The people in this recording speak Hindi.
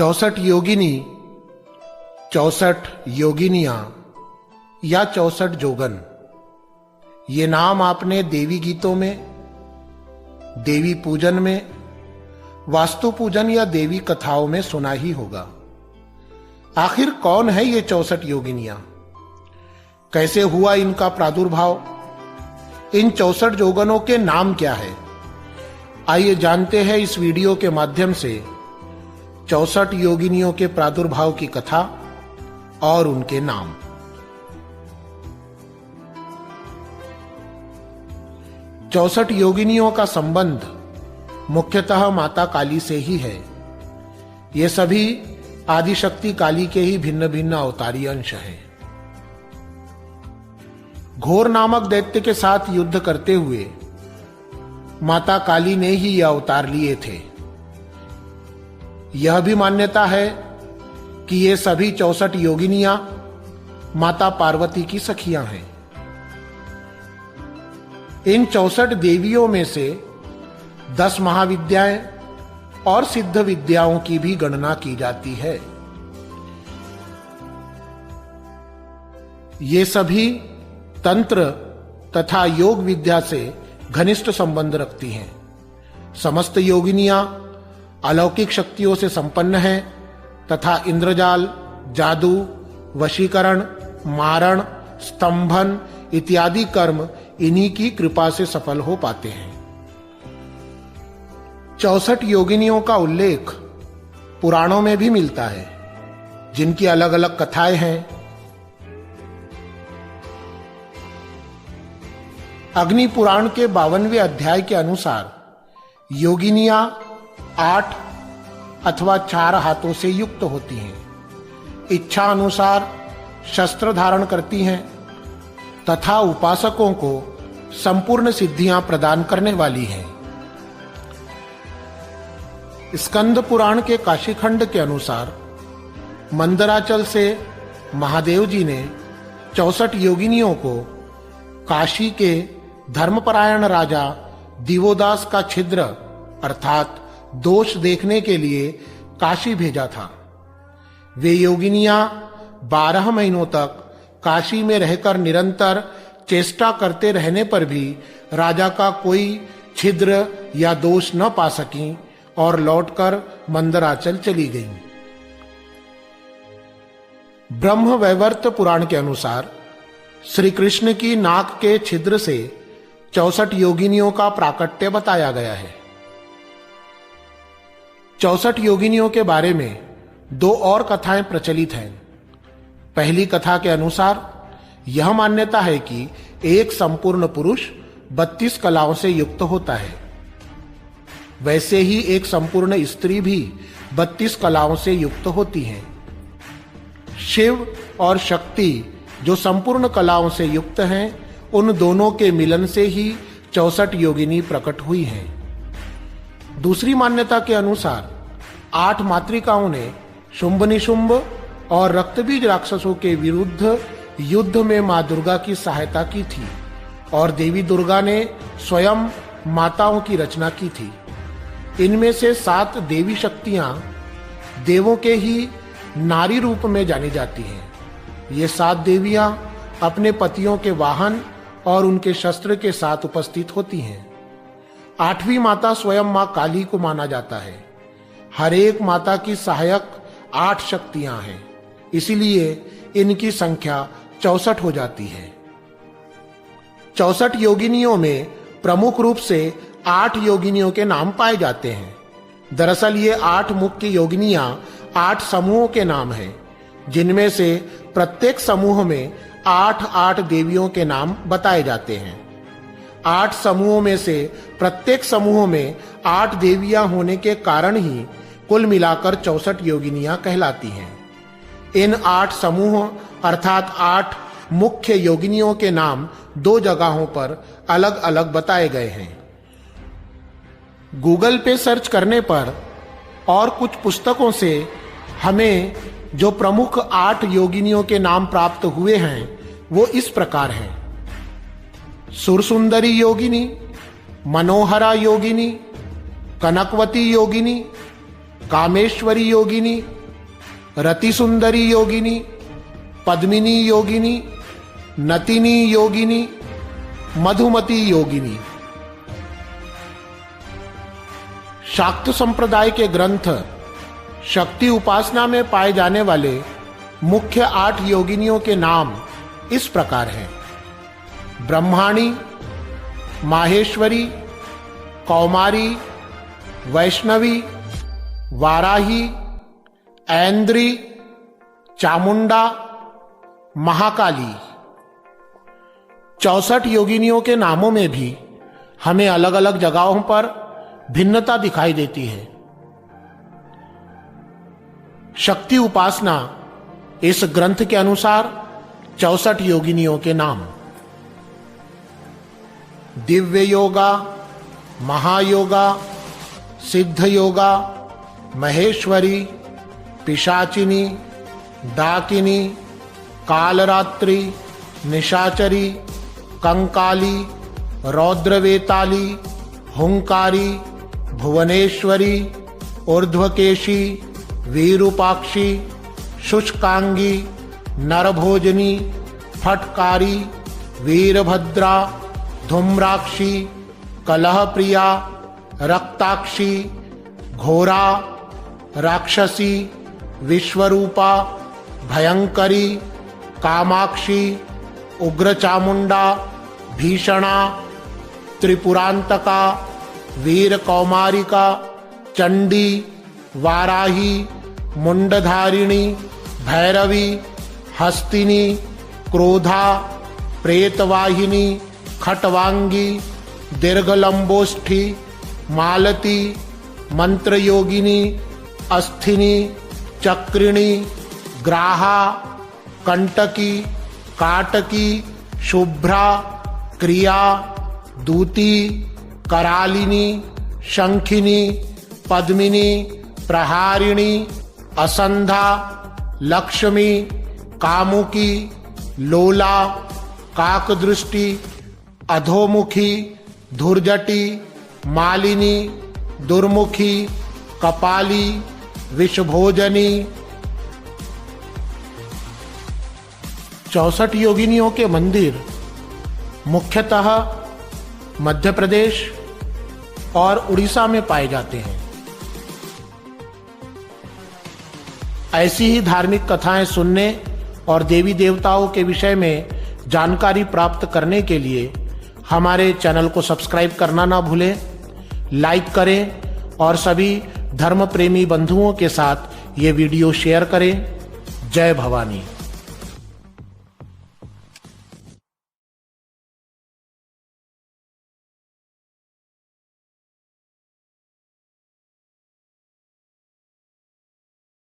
64 योगिनी, 64 योगिनियां या 64 जोगन, ये नाम आपने देवी गीतों में, देवी पूजन में, वास्तु पूजन या देवी कथाओं में सुना ही होगा। आखिर कौन है ये 64 योगिनियां? कैसे हुआ इनका प्रादुर्भाव? इन 64 जोगनों के नाम क्या है? आइए जानते हैं इस वीडियो के माध्यम से 64 योगिनियों के प्रादुर्भाव की कथा और उनके नाम। चौसठ योगिनियों का संबंध मुख्यतः माता काली से ही है। ये सभी आदिशक्ति काली के ही भिन्न भिन्न अवतारी अंश हैं। घोर नामक दैत्य के साथ युद्ध करते हुए माता काली ने ही यह अवतार लिए थे। यह भी मान्यता है कि ये सभी 64 योगिनियां माता पार्वती की सखियां हैं। इन 64 देवियों में से 10 महाविद्याएं और सिद्ध विद्याओं की भी गणना की जाती है। ये सभी तंत्र तथा योग विद्या से घनिष्ठ संबंध रखती हैं। समस्त योगिनियां अलौकिक शक्तियों से संपन्न हैं तथा इंद्रजाल, जादू, वशीकरण, मारण, स्तंभन इत्यादि कर्म इन्हीं की कृपा से सफल हो पाते हैं। 64 योगिनियों का उल्लेख पुराणों में भी मिलता है, जिनकी अलग अलग कथाएं हैं। अग्नि पुराण के 52वें अध्याय के अनुसार योगिनियां 8 अथवा 4 हाथों से युक्त होती हैं, इच्छा अनुसार शस्त्र धारण करती हैं तथा उपासकों को संपूर्ण सिद्धियां प्रदान करने वाली हैं। स्कंद पुराण के काशीखंड के अनुसार मंदराचल से महादेव जी ने 64 योगिनियों को काशी के धर्मपरायण राजा दिवोदास का छिद्र अर्थात दोष देखने के लिए काशी भेजा था। वे योगिनियां 12 महीनों तक काशी में रहकर निरंतर चेष्टा करते रहने पर भी राजा का कोई छिद्र या दोष न पा सकीं और लौटकर मंदराचल चली गईं। ब्रह्म वैवर्त पुराण के अनुसार श्री कृष्ण की नाक के छिद्र से 64 योगिनियों का प्राकट्य बताया गया है। 64 योगिनियों के बारे में 2 और कथाएं प्रचलित हैं। पहली कथा के अनुसार यह मान्यता है कि एक संपूर्ण पुरुष 32 कलाओं से युक्त होता है। वैसे ही एक संपूर्ण स्त्री भी 32 कलाओं से युक्त होती है। शिव और शक्ति जो संपूर्ण कलाओं से युक्त हैं, उन दोनों के मिलन से ही 64 योगिनी प्रकट हुई हैं। दूसरी मान्यता के अनुसार 8 मातृकाओं ने शुंभ निशुंभ और रक्तबीज राक्षसों के विरुद्ध युद्ध में मां दुर्गा की सहायता की थी और देवी दुर्गा ने स्वयं माताओं की रचना की थी। इनमें से 7 देवी शक्तियां देवों के ही नारी रूप में जानी जाती हैं। ये 7 देवियां अपने पतियों के वाहन और उनके शस्त्र के साथ उपस्थित होती हैं। 8वीं माता स्वयं मां काली को माना जाता है। हर एक माता की सहायक 8 शक्तियां हैं, इसलिए इनकी संख्या 64 हो जाती है। 64 योगिनियों में प्रमुख रूप से 8 योगिनियों के नाम पाए जाते हैं। दरअसल ये 8 मुख्य योगिनियां 8 समूहों के नाम हैं, जिनमें से प्रत्येक समूह में 8-8 देवियों के नाम बताए जाते हैं। 8 समूहों में से प्रत्येक समूह में 8 देवियां होने के कारण ही कुल मिलाकर 64 योगिनियां कहलाती हैं। इन 8 समूह अर्थात 8 मुख्य योगिनियों के नाम 2 जगहों पर अलग अलग बताए गए हैं। गूगल पे सर्च करने पर और कुछ पुस्तकों से हमें जो प्रमुख 8 योगिनियों के नाम प्राप्त हुए हैं वो इस प्रकार हैं: सुरसुंदरी योगिनी, मनोहरा योगिनी, कनकवती योगिनी, कामेश्वरी योगिनी, रति सुंदरी योगिनी, पद्मिनी योगिनी, नतिनी योगिनी, मधुमती योगिनी। शाक्त संप्रदाय के ग्रंथ शक्ति उपासना में पाए जाने वाले मुख्य 8 योगिनियों के नाम इस प्रकार हैं: ब्रह्माणी, माहेश्वरी, कौमारी, वैष्णवी, वाराही, ऐन्द्री, चामुंडा, महाकाली। 64 योगिनियों के नामों में भी हमें अलग अलग जगहों पर भिन्नता दिखाई देती है। शक्ति उपासना इस ग्रंथ के अनुसार 64 योगिनियों के नाम: दिव्य योगा, महायोगा, सिद्ध योगा, महेश्वरी, पिशाचिनी, डाकिनी, कालरात्रि, निशाचरी, कंकाली, रौद्रवेताली, हुंकारी, भुवनेश्वरी, ऊर्ध्वकेशी, वीरूपाक्षी, शुष्कांगी, नरभोजनी, फटकारी, वीरभद्रा, धूम्राक्षी, कलहप्रिया, रक्ताक्षी, घोरा, राक्षसी, विश्वरूपा, भयंकरी, कामाक्षी, उग्रचामुंडा, भीषणा, त्रिपुरांतका, वीर कौमारिका, चंडी, वाराही, मुंडधारिणी, भैरवी, हस्तिनी, क्रोधा, प्रेतवाहिनी, खटवांगी, दीर्घलंबोष्ठी, मालती, मंत्रयोगिनी, अस्थिनी, चक्रिणी, ग्राहा, कंटकी, काटकी, शुभ्रा, क्रिया, दूती, करालिनी, शंखिनी, पद्मिनी, प्रहारिणी, असंधा, लक्ष्मी, कामुकी, लोला, काकदृष्टि, अधोमुखी, धुर्जटी, मालिनी, दुर्मुखी, कपाली, विषभोजनी। 64 योगिनियों के मंदिर मुख्यतः मध्य प्रदेश और उड़ीसा में पाए जाते हैं। ऐसी ही धार्मिक कथाएं सुनने और देवी देवताओं के विषय में जानकारी प्राप्त करने के लिए हमारे चैनल को सब्सक्राइब करना ना भूलें, लाइक करें और सभी धर्म प्रेमी बंधुओं के साथ ये वीडियो शेयर करें। जय भवानी।